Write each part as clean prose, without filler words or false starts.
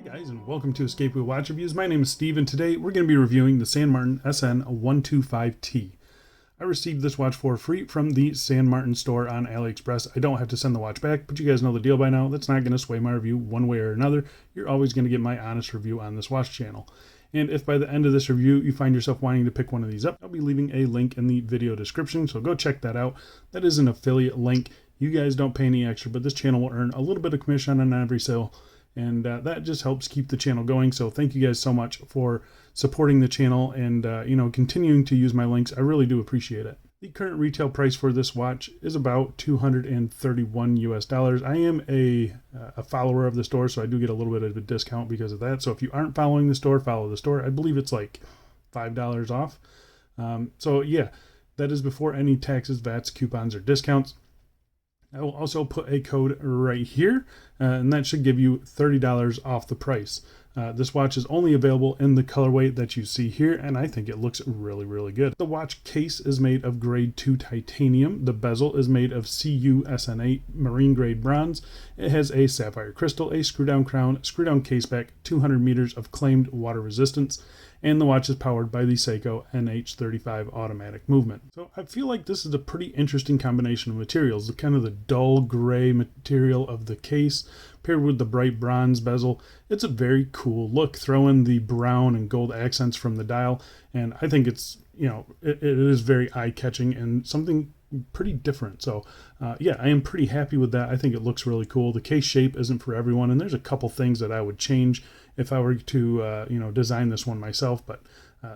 Hey guys, and welcome to Escape with Watch Reviews. My name is Steve, and today we're going to be reviewing the San Martin SN0125T. I received this watch for free from the San Martin store on AliExpress. I don't have to send the watch back, but you guys know the deal by now. That's not going to sway my review one way or another. You're always going to get my honest review on this watch channel. And if by the end of this review you find yourself wanting to pick one of these up, I'll be leaving a link in the video description, so go check that out. That is an affiliate link. You guys don't pay any extra, but this channel will earn a little bit of commission on every sale. And that just helps keep the channel going. So thank you guys so much for supporting the channel and continuing to use my links. I really do appreciate it. The current retail price for this watch is about $231 US. I am a follower of the store, so I do get a little bit of a discount because of that. So if you aren't following the store, follow the store. I believe it's like $5 off. So yeah, that is before any taxes, VATs, coupons, or discounts. I will also put a code right here, and that should give you $30 off the price. This watch is only available in the colorway that you see here, and I think it looks really, really good. The watch case is made of grade 2 titanium. The bezel is made of CU SN8 marine grade bronze. It has a sapphire crystal, a screw-down crown, screw-down case back, 200 meters of claimed water resistance, and the watch is powered by the Seiko NH35 automatic movement. So I feel like this is a pretty interesting combination of materials. The kind of the dull gray material of the case paired with the bright bronze bezel. It's a very cool look. Throw in the brown and gold accents from the dial, and I think it's, it is very eye-catching and something pretty different. So yeah, I am pretty happy with that. I think it looks really cool. The case shape isn't for everyone, and there's a couple things that I would change if I were to design this one myself, but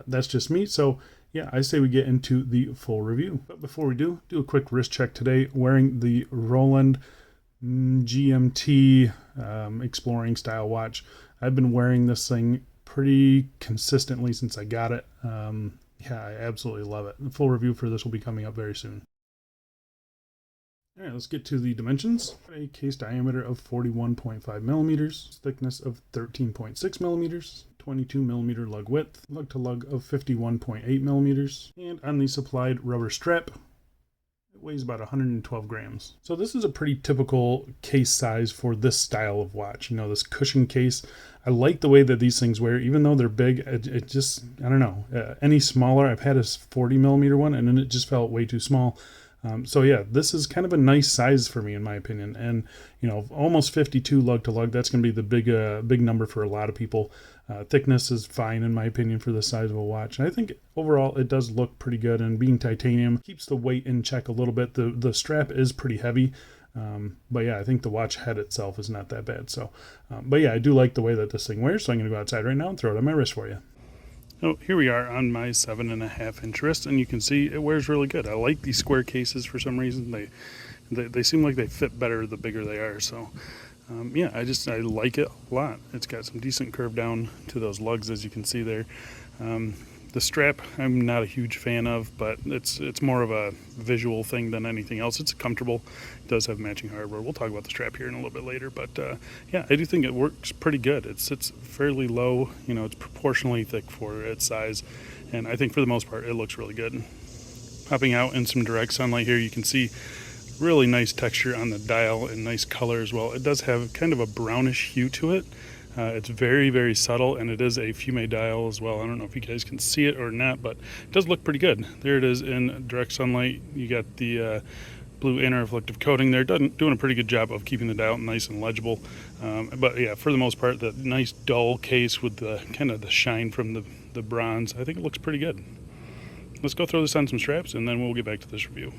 that's just me. So yeah, I say we get into the full review. But before we do a quick wrist check today, wearing the Roland GMT exploring style watch. I've been wearing this thing pretty consistently since I got it. Yeah, I absolutely love it. The full review for this will be coming up very soon. All right, let's get to the dimensions. A case diameter of 41.5 millimeters, thickness of 13.6 millimeters, 22 millimeter lug width, lug to lug of 51.8 millimeters, and on the supplied rubber strap, it weighs about 112 grams. So this is a pretty typical case size for this style of watch. This cushion case. I like the way that these things wear, even though they're big. It just, I don't know. Any smaller, I've had a 40 millimeter one, and then it just felt way too small. So yeah, this is kind of a nice size for me, in my opinion. And almost 52 lug to lug. That's going to be the big number for a lot of people. Thickness is fine, in my opinion, for the size of a watch. And I think overall it does look pretty good. And being titanium keeps the weight in check a little bit. The strap is pretty heavy. But yeah, I think the watch head itself is not that bad. So, but yeah, I do like the way that this thing wears. So I'm going to go outside right now and throw it on my wrist for you. Oh, here we are on my 7.5-inch wrist, and you can see it wears really good. I like these square cases for some reason. They seem like they fit better the bigger they are. So yeah, I like it a lot. It's got some decent curve down to those lugs, as you can see there. The strap I'm not a huge fan of, but it's more of a visual thing than anything else. It's comfortable. It does have matching hardware. We'll talk about the strap here in a little bit later, but yeah, I do think it works pretty good. It sits fairly low. It's proportionally thick for its size, and I think for the most part it looks really good. Popping out in some direct sunlight here, you can see really nice texture on the dial and nice color as well. It does have kind of a brownish hue to it. It's very, very subtle, and it is a Fume dial as well. I don't know if you guys can see it or not, but it does look pretty good. There it is in direct sunlight. You got the blue anti-reflective coating there, doing a pretty good job of keeping the dial nice and legible. But yeah, for the most part, the nice dull case with the kind of the shine from the bronze, I think it looks pretty good. Let's go throw this on some straps, and then we'll get back to this review.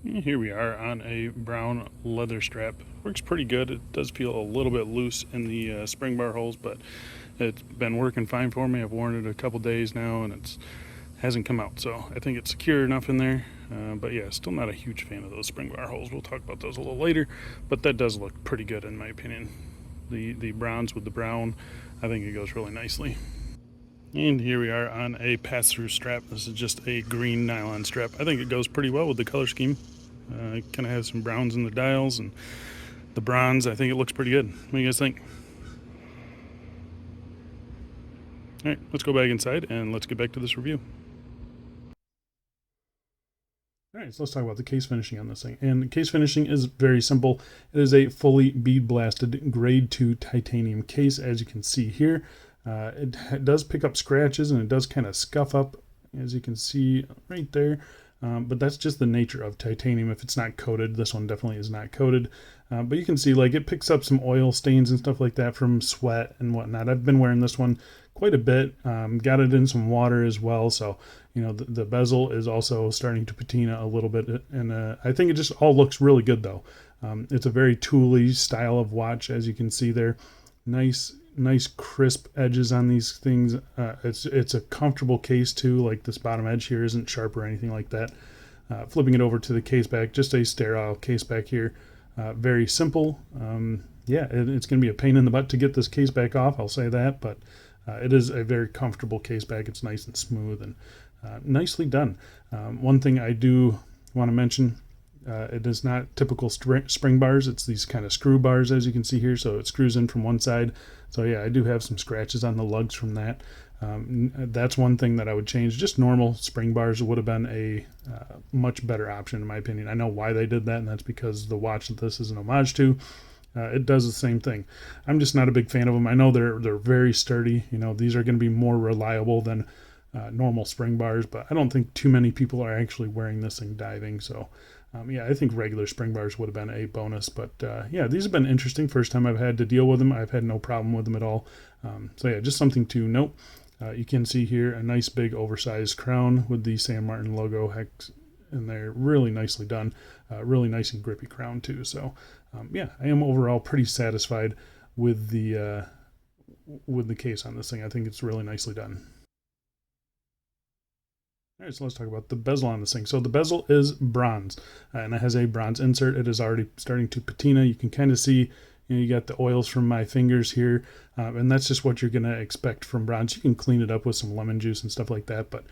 Here we are on a brown leather strap. Works pretty good. It does feel a little bit loose in the spring bar holes, but it's been working fine for me. I've worn it a couple days now, and it hasn't come out. So I think it's secure enough in there. But yeah, still not a huge fan of those spring bar holes. We'll talk about those a little later, but that does look pretty good in my opinion. The bronze with the brown, I think it goes really nicely. And here we are on a pass-through strap. This is just a green nylon strap. I think it goes pretty well with the color scheme. It kind of has some browns in the dials and the bronze. I think it looks pretty good. What do you guys think? All right, let's go back inside and let's get back to this review. All right, so let's talk about the case finishing on this thing. And the case finishing is very simple. It is a fully bead blasted grade 2 titanium case, as you can see here. It does pick up scratches and it does kind of scuff up, as you can see right there. But that's just the nature of titanium if it's not coated. This one definitely is not coated. But you can see like it picks up some oil stains and stuff like that from sweat and whatnot. I've been wearing this one quite a bit. Got it in some water as well. So, you know, the bezel is also starting to patina a little bit. And I think it just all looks really good though. It's a very tooly style of watch, as you can see there. Nice crisp edges on these things. It's a comfortable case too. Like this bottom edge here isn't sharp or anything like that. Flipping it over to the case back, just a sterile case back here. Very simple. Yeah, it's going to be a pain in the butt to get this case back off, I'll say that, but it is a very comfortable case back. It's nice and smooth and nicely done. One thing I do want to mention, it is not typical spring bars. It's these kind of screw bars, as you can see here, so it screws in from one side. So yeah, I do have some scratches on the lugs from that. That's one thing that I would change. Just normal spring bars would have been a much better option in my opinion. I know why they did that, and that's because the watch that this is an homage to, it does the same thing. I'm just not a big fan of them. I know they're very sturdy. You know, these are going to be more reliable than normal spring bars, but I don't think too many people are actually wearing this thing diving. So yeah, I think regular spring bars would have been a bonus, but yeah, these have been interesting. First time I've had to deal with them. I've had no problem with them at all. So yeah, just something to note. You can see here a nice big oversized crown with the San Martin logo hex in there. Really nicely done. Really nice and grippy crown too. So yeah, I am overall pretty satisfied with the case on this thing. I think it's really nicely done. All right, so let's talk about the bezel on this thing. So the bezel is bronze, and it has a bronze insert. It is already starting to patina. You can kind of see, you know, you got the oils from my fingers here, and that's just what you're going to expect from bronze. You can clean it up with some lemon juice and stuff like that, but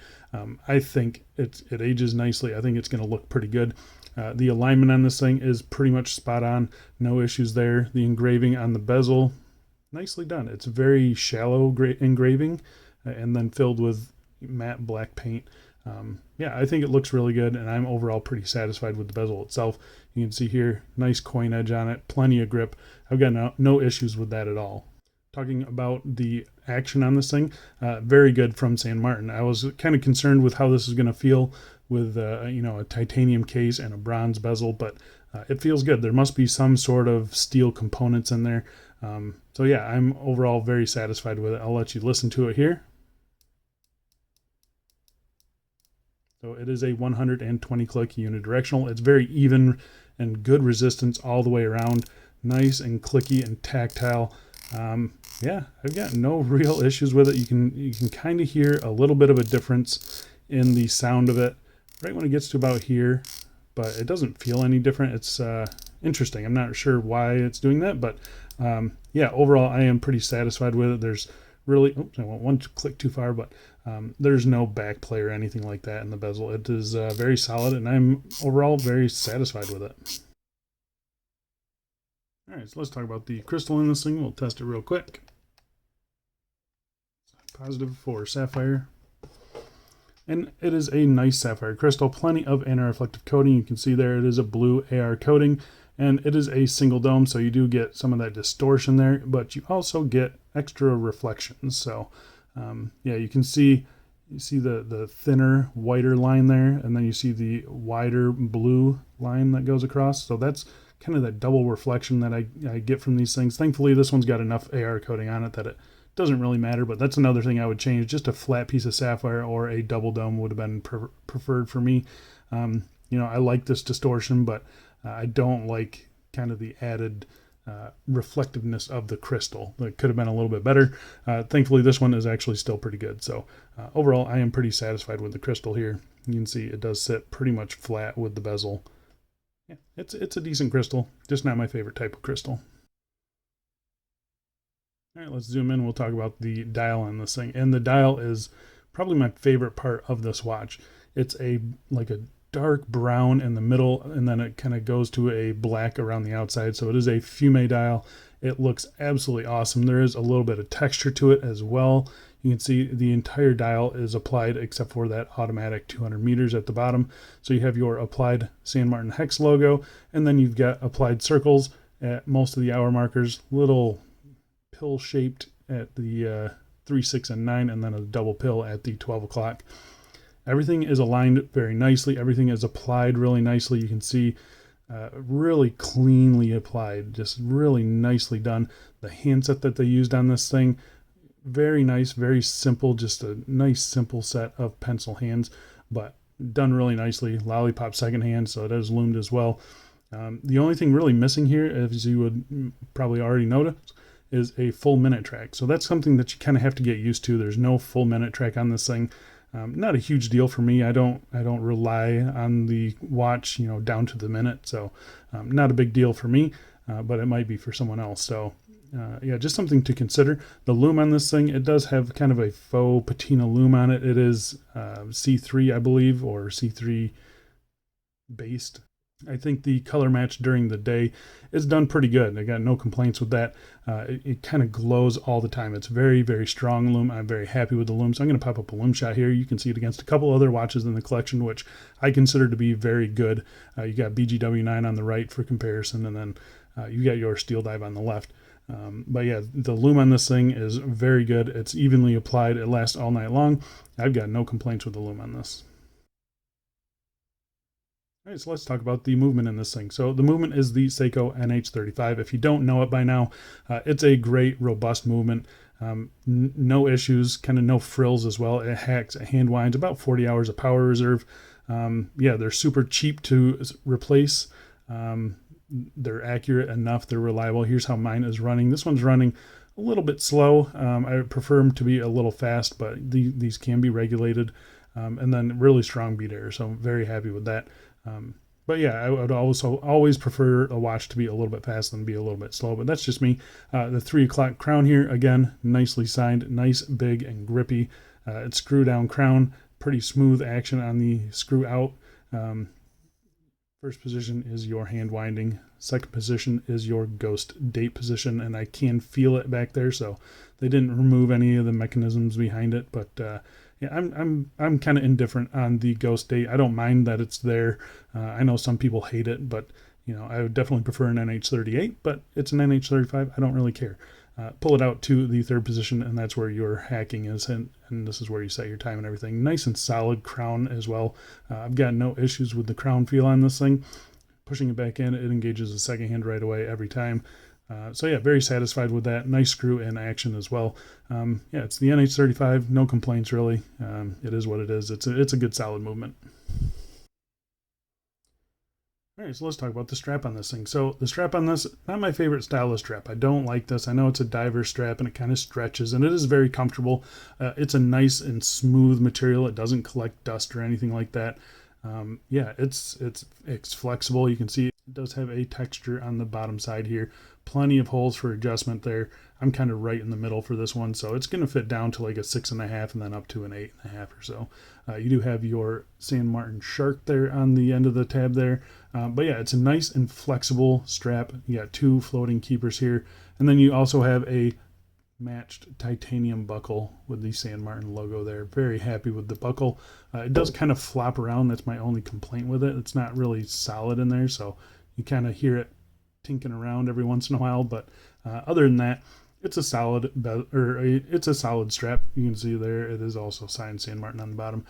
I think it ages nicely. I think it's going to look pretty good. The alignment on this thing is pretty much spot on. No issues there. The engraving on the bezel, nicely done. It's very shallow engraving, and then filled with matte black paint. Yeah, I think it looks really good, and I'm overall pretty satisfied with the bezel itself. You can see here, nice coin edge on it, plenty of grip. I've got no issues with that at all. Talking about the action on this thing, very good from San Martin. I was kind of concerned with how this is going to feel with you know, a titanium case and a bronze bezel, but it feels good. There must be some sort of steel components in there. So yeah, I'm overall very satisfied with it. I'll let you listen to it here. So it is a 120 click unidirectional. It's very even and good resistance all the way around. Nice and clicky and tactile. Yeah, I've got no real issues with it. You can kind of hear a little bit of a difference in the sound of it right when it gets to about here, but it doesn't feel any different. It's interesting. I'm not sure why it's doing that, but yeah, overall I am pretty satisfied with it. There's really, oops, I went one click too far, but there's no back play or anything like that in the bezel. It is very solid, and I'm overall very satisfied with it. All right, so let's talk about the crystal in this thing. We'll test it real quick. Positive for sapphire. And it is a nice sapphire crystal, plenty of anti-reflective coating. You can see there it is a blue AR coating, and it is a single dome, so you do get some of that distortion there, but you also get extra reflections. So yeah, you can see the thinner, whiter line there, and then you see the wider blue line that goes across. So that's kind of that double reflection that I get from these things. Thankfully, this one's got enough AR coating on it that it doesn't really matter, but that's another thing I would change. Just a flat piece of sapphire or a double dome would have been preferred for me. You know, I like this distortion, but I don't like kind of the added reflectiveness of the crystal. That could have been a little bit better. Thankfully, this one is actually still pretty good. So overall, I am pretty satisfied with the crystal here. You can see it does sit pretty much flat with the bezel. Yeah, it's a decent crystal, just not my favorite type of crystal. All right, let's zoom in. We'll talk about the dial on this thing. And the dial is probably my favorite part of this watch. It's like a dark brown in the middle, and then it kind of goes to a black around the outside. So it is a fume dial. It looks absolutely awesome. There is a little bit of texture to it as well. You can see the entire dial is applied except for that automatic 200 meters at the bottom. So you have your applied San Martin hex logo, and then you've got applied circles at most of the hour markers, little pill shaped at the 3, 6, and 9, and then a double pill at the 12 o'clock. Everything is aligned very nicely. Everything is applied really nicely. You can see really cleanly applied, just really nicely done. The handset that they used on this thing, very nice, very simple, just a nice simple set of pencil hands, but done really nicely. Lollipop second hand, so it is loomed as well. The only thing really missing here, as you would probably already notice, is a full minute track. So that's something that you kind of have to get used to. There's no full minute track on this thing. Not a huge deal for me. I don't rely on the watch, down to the minute. So not a big deal for me, but it might be for someone else. So yeah, just something to consider. The lume on this thing, it does have kind of a faux patina lume on it. It is C3, I believe, or C3 based. I think the color match during the day is done pretty good. I got no complaints with that. It kind of glows all the time. It's very, very strong lume. I'm very happy with the lume. So I'm going to pop up a lume shot here. You can see it against a couple other watches in the collection, which I consider to be very good. You got BGW9 on the right for comparison, and then you got your Steel Dive on the left. But yeah, the lume on this thing is very good. It's evenly applied. It lasts all night long. I've got no complaints with the lume on this. All right, so let's talk about the movement in this thing. So the movement is the Seiko NH35. If you don't know it by now, it's a great, robust movement. No issues, kind of no frills as well. It hacks, it hand winds, about 40 hours of power reserve. Yeah, they're super cheap to replace. They're accurate enough. They're reliable. Here's how mine is running. This one's running a little bit slow. I prefer them to be a little fast, but these can be regulated. And then really strong beat air. So I'm very happy with that. But yeah, I would also always prefer a watch to be a little bit fast than be a little bit slow, but that's just me. The 3 o'clock crown here, again, nicely signed, nice, big, and grippy. It's screw down crown, pretty smooth action on the screw out. First position is your hand winding. Second position is your ghost date position, and I can feel it back there, so they didn't remove any of the mechanisms behind it, but yeah, I'm kind of indifferent on the ghost date. I don't mind that it's there. I know some people hate it, but I would definitely prefer an NH38, but it's an NH35. I don't really care. Pull it out to the third position, and that's where your hacking is, and this is where you set your time and everything. Nice and solid crown as well. I've got no issues with the crown feel on this thing. Pushing it back in, it engages the second hand right away every time. So yeah, very satisfied with that. Nice screw in action as well. Yeah, it's the NH35. No complaints really. It is what it is. It's a good solid movement. All right, so let's talk about the strap on this thing. So the strap on this, not my favorite style of strap. I don't like this. I know it's a diver strap and it kind of stretches, and it is very comfortable. It's a nice and smooth material. It doesn't collect dust or anything like that. Yeah, it's flexible. You can see it does have a texture on the bottom side here. Plenty of holes for adjustment there. I'm kind of right in the middle for this one, so it's going to fit down to like a 6.5 and then up to an 8.5 or so. You do have your San Martin shark there on the end of the tab there. But yeah, it's a nice and flexible strap. You got 2 floating keepers here, and then you also have a matched titanium buckle with the San Martin logo there. Very happy with the buckle. It does kind of flop around. That's my only complaint with it. It's not really solid in there, so you kind of hear it tinking around every once in a while. But other than that, it's a solid it's a solid strap. You can see there it is also signed San Martin on the bottom.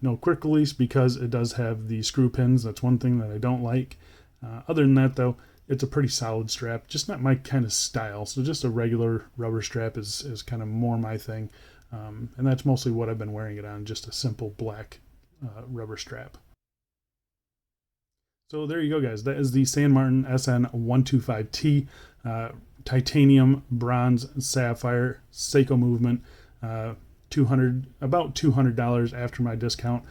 No quick release because it does have the screw pins. That's one thing that I don't like. Other than that though, it's a pretty solid strap, just not my kind of style. So just a regular rubber strap is kind of more my thing. And that's mostly what I've been wearing it on, just a simple black rubber strap. So there you go, guys. That is the San Martin SN0125T titanium, bronze, sapphire, Seiko movement. About $200 after my discount.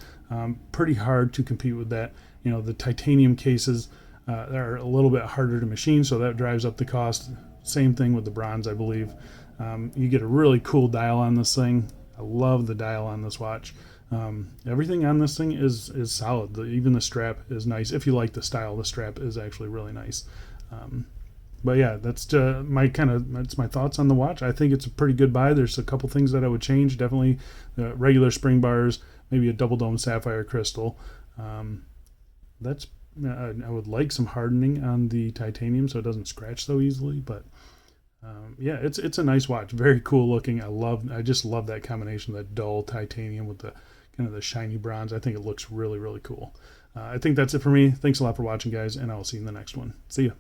Pretty hard to compete with that. The titanium cases are a little bit harder to machine, so that drives up the cost. Same thing with the bronze, I believe. You get a really cool dial on this thing. I love the dial on this watch. Everything on this thing is solid. Even the strap is nice. If you like the style, the strap is actually really nice. But yeah, that's that's my thoughts on the watch. I think it's a pretty good buy. There's a couple things that I would change. Definitely regular spring bars, maybe a double dome sapphire crystal. That's I would like some hardening on the titanium so it doesn't scratch so easily. But yeah, it's a nice watch. Very cool looking. I just love that combination of that dull titanium with the kind of the shiny bronze. I think it looks really, really cool. I think that's it for me. Thanks a lot for watching, guys, and I will see you in the next one. See ya.